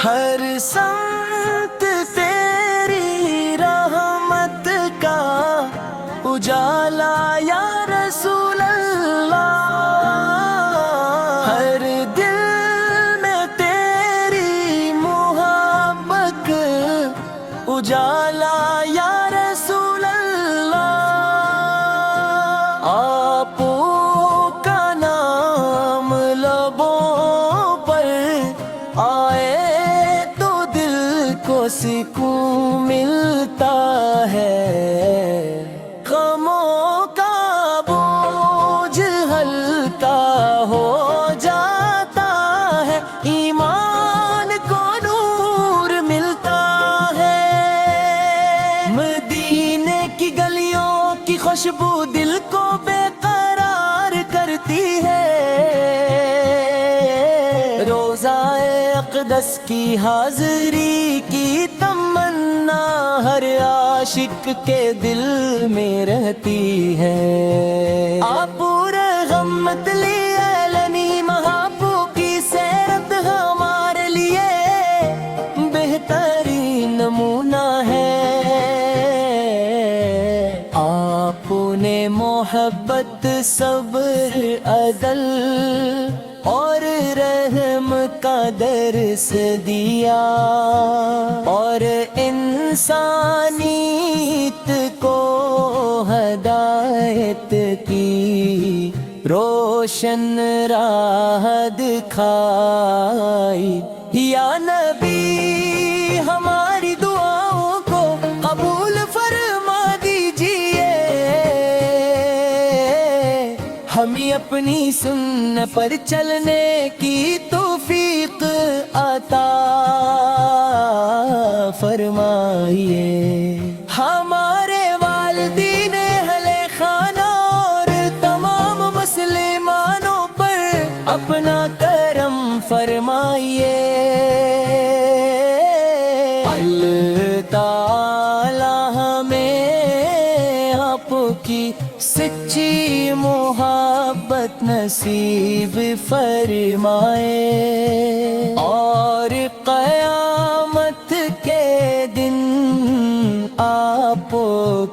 ہر سمت تیری رحمت کا اجالا یا رسول اللہ، ہر دل میں تیری محبت اجالا یا رسول اللہ، آپ کا نام لبوں پر آئے تو دل کو سکون ملتا ہے، غموں کا بوجھ ہلکا ہو جاتا ہے، ایمان کو نور ملتا ہے، مدینے کی گلیوں کی خوشبو دل کو بے قرار کرتی ہے، روضائے اقدس کی حاضری کی تمنا ہر عاشق کے دل میں رہتی ہے، آپ پورے غمت لیے لنی محبوب کی سیرت ہمارے لیے بہترین نمونہ ہے، آپ نے محبت صبر عدل اور رحم کا درس دیا، اور انسانیت کو ہدایت کی روشن راہ دکھائی، یا نبی ہماری دعاؤں کو قبول فرما دیجئے، ہمیں اپنی سنت پر چلنے کی توفیق عطا فرمائیے، ہمارے والدین اہل خانہ اور تمام مسلمانوں پر اپنا کرم فرمائیے، اللہ تعالی ہمیں آپ کی سچی محبت نصیب فرمائے، اور قیامت کے دن آپ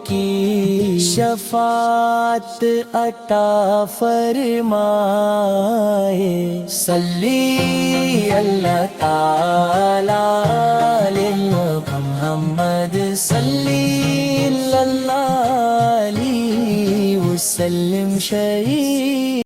کی شفاعت عطا فرمائے، صلی اللہ تعالی علی محمد صلی اللہ علیہ وسلم شریف۔